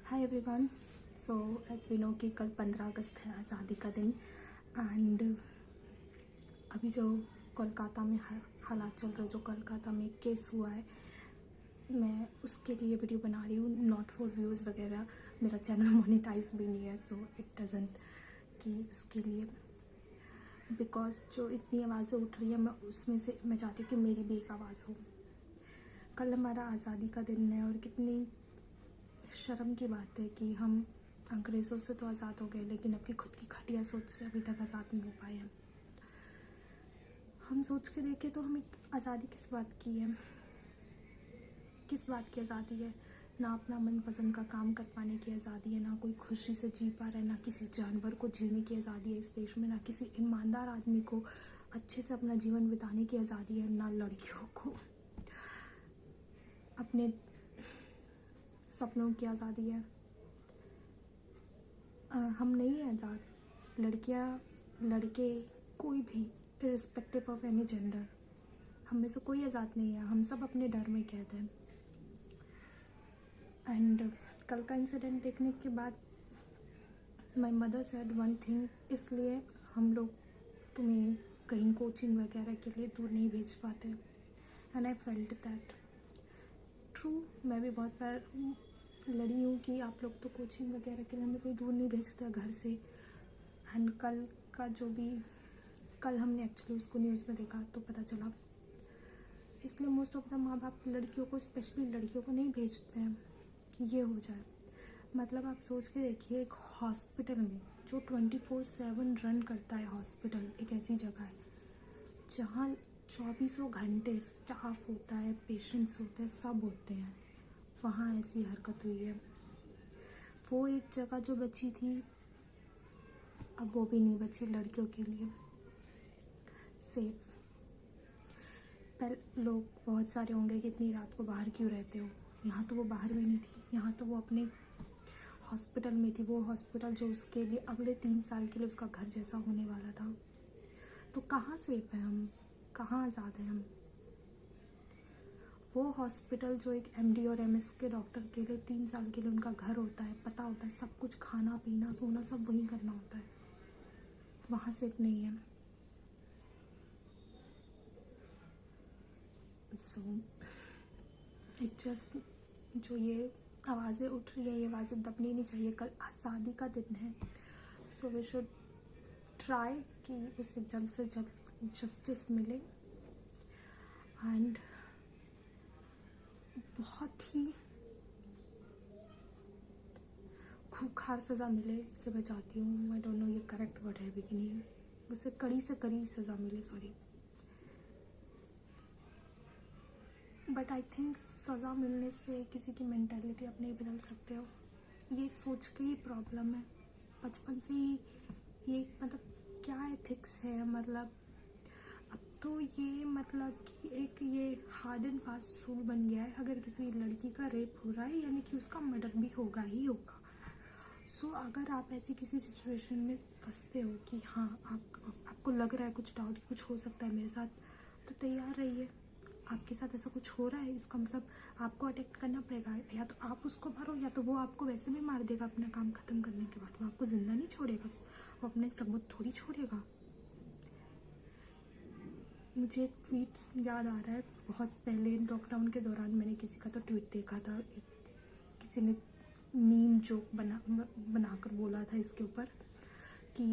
Hi everyone. So as we know कि कल 15 अगस्त है, आज़ादी का दिन। एंड अभी जो कोलकाता में हालात चल रहे, जो कोलकाता में केस हुआ है, मैं उसके लिए वीडियो बना रही हूँ, नॉट फॉर व्यूज़ वगैरह। मेरा चैनल मोनेटाइज भी नहीं है, सो इट डजंट कि उसके लिए, बिकॉज जो इतनी आवाज़ें उठ रही है, मैं उसमें से मैं चाहती हूँ कि मेरी भी एक आवाज़ हो। कल हमारा आज़ादी का दिन है और कितनी शर्म की बात है कि हम अंग्रेज़ों से तो आज़ाद हो गए, लेकिन अपनी खुद की घटिया सोच से अभी तक आज़ाद नहीं हो पाए हैं। हम सोच के देखें तो हमें आज़ादी किस बात की है, किस बात की आज़ादी है? ना अपना मनपसंद का काम कर पाने की आज़ादी है, ना कोई खुशी से जी पा रहा है, ना किसी जानवर को जीने की आज़ादी है इस देश में, ना किसी ईमानदार आदमी को अच्छे से अपना जीवन बिताने की आज़ादी है, ना लड़कियों को अपने सपनों की आज़ादी है। हम नहीं हैं आज़ाद, लड़कियां, लड़के, कोई भी, इर्रिस्पेक्टिव ऑफ एनी जेंडर, हम में से कोई आज़ाद नहीं है। हम सब अपने डर में कैद हैं। एंड कल का इंसिडेंट देखने के बाद my mother said one thing, इसलिए हम लोग तुम्हें कहीं कोचिंग वगैरह के लिए दूर नहीं भेज पाते। And I felt that true. मैं भी बहुत बार लड़ी हूँ कि आप लोग तो कोचिंग वगैरह के लिए हमें कोई दूर नहीं भेजता घर से। एंड कल का जो भी, कल हमने एक्चुअली उसको न्यूज़ में देखा तो पता चला, इसलिए मोस्ट ऑफ द माँ बाप लड़कियों को, स्पेशली लड़कियों को नहीं भेजते हैं। ये हो जाए, मतलब आप सोच के देखिए, एक हॉस्पिटल में जो 24/7 रन करता है, हॉस्पिटल एक ऐसी जगह है जहाँ 24 घंटे स्टाफ होता है, पेशेंट्स होते हैं, सब होते हैं, वहाँ ऐसी हरकत हुई है। वो एक जगह जो बची थी, अब वो भी नहीं बची लड़कियों के लिए सेफ। पहले लोग बहुत सारे होंगे कि इतनी रात को बाहर क्यों रहते हो, यहाँ तो वो बाहर भी नहीं थी, यहाँ तो वो अपने हॉस्पिटल में थी। वो हॉस्पिटल जो उसके लिए अगले 3 साल के लिए उसका घर जैसा होने वाला था। तो कहाँ सेफ है हम, कहाँ आज़ाद हैं हम? वो हॉस्पिटल जो एक MD और MS के डॉक्टर के लिए 3 साल के लिए उनका घर होता है, पता होता है सब कुछ, खाना पीना सोना सब वहीं करना होता है, वहाँ सेफ नहीं है। सो इट जस्ट, जो ये आवाज़ें उठ रही है, ये आवाज़ें दबनी नहीं चाहिए। कल आज़ादी का दिन है, सो वी शुड ट्राई कि उसे जल्द से जल्द जस्टिस मिले एंड बहुत ही खूंखार सज़ा मिले। उसे मैं चाहती हूँ, आई डोंट नो ये करेक्ट वर्ड है भी कि नहीं, उसे कड़ी से कड़ी सज़ा मिले, सॉरी। बट आई थिंक सज़ा मिलने से किसी की मेंटालिटी आप नहीं बदल सकते हो। ये सोच के ही प्रॉब्लम है, बचपन से ही ये, मतलब क्या एथिक्स है, मतलब अब तो ये, मतलब कि एक ये हार्ड एंड फास्ट रूल बन गया है, अगर किसी लड़की का रेप हो रहा है यानी कि उसका मर्डर भी होगा ही होगा। सो अगर आप ऐसी किसी सिचुएशन में फंसते हो कि हाँ, आपको लग रहा है कुछ डाउट, कुछ हो सकता है मेरे साथ, तो तैयार रहिए। आपके साथ ऐसा कुछ हो रहा है, इसका मतलब आपको अटैक करना पड़ेगा। या तो आप उसको मारो, या तो वो आपको वैसे भी मार देगा अपना काम ख़त्म करने के बाद। वो आपको ज़िंदा नहीं छोड़ेगा, वो अपने सबूत थोड़ी छोड़ेगा। मुझे एक ट्वीट याद आ रहा है, बहुत पहले लॉकडाउन के दौरान मैंने किसी का तो ट्वीट देखा था, किसी ने मीम जोक बनाकर बोला था इसके ऊपर कि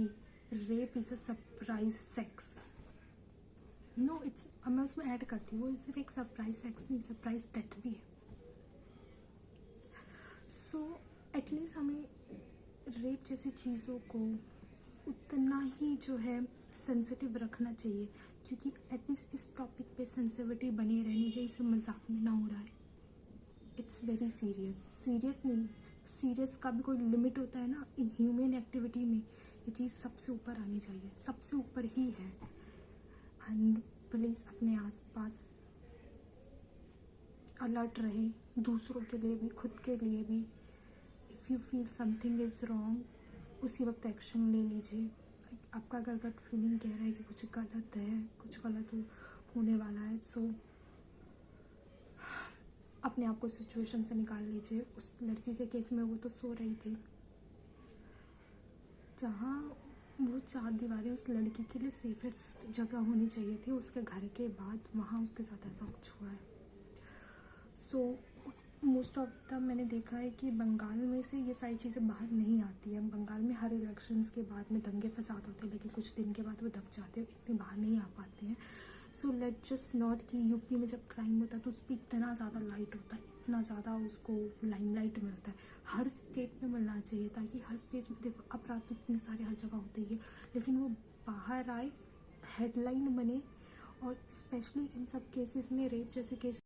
rape is a surprise sex. No, it's, मैं उसमें ऐड करती हूँ, वो सिर्फ एक सरप्राइज सेक्स नहीं, सरप्राइज डेथ भी है। सो एटलीस्ट हमें रेप जैसी चीज़ों को उतना ही जो है सेंसिटिव रखना चाहिए, क्योंकि एटलीस्ट इस टॉपिक पे सेंसिटिविटी बनी रहनी चाहिए, इसे मजाक में ना उड़ाए। इट्स वेरी सीरियस, सीरियस नहीं, सीरियस का भी कोई लिमिट होता है ना। इन ह्यूमन एक्टिविटी में ये चीज़ सबसे ऊपर आनी चाहिए, सबसे ऊपर ही है। एंड प्लीज़ अपने आसपास अलर्ट रहे, दूसरों के लिए भी, खुद के लिए भी। If you feel something is wrong, उसी वक्त एक्शन ले लीजिए। आपका अगर गट फीलिंग कह रहा है कि कुछ गलत है, कुछ गलत होने वाला है, सो अपने अपने आप को सिचुएशन से निकाल लीजिए। उस लड़की के केस में वो तो सो रही थी, जहाँ वो 4 दीवारें उस लड़की के लिए सेफेस्ट जगह होनी चाहिए थी, उसके घर के बाद वहाँ उसके साथ ऐसा कुछ हुआ है। सो मोस्ट ऑफ द मैंने देखा है कि बंगाल में से ये सारी चीज़ें बाहर नहीं आती हैं। बंगाल में हर इलेक्शंस के बाद में दंगे फसाद होते हैं, लेकिन कुछ दिन के बाद वो दब जाते हैं, इतने बाहर नहीं आ पाते हैं। सो लेट जस्ट नॉट कि यूपी में जब क्राइम होता है तो उस पर इतना ज़्यादा लाइट होता है, इतना ज़्यादा उसको लाइमलाइट मिलता है। हर स्टेट में मिलना चाहिए, ताकि हर स्टेट में, देखो अपराध तो इतने सारे हर जगह होते ही है, लेकिन वो बाहर आए, हेडलाइन बने। और स्पेशली इन सब केसेस में, रेप जैसे केस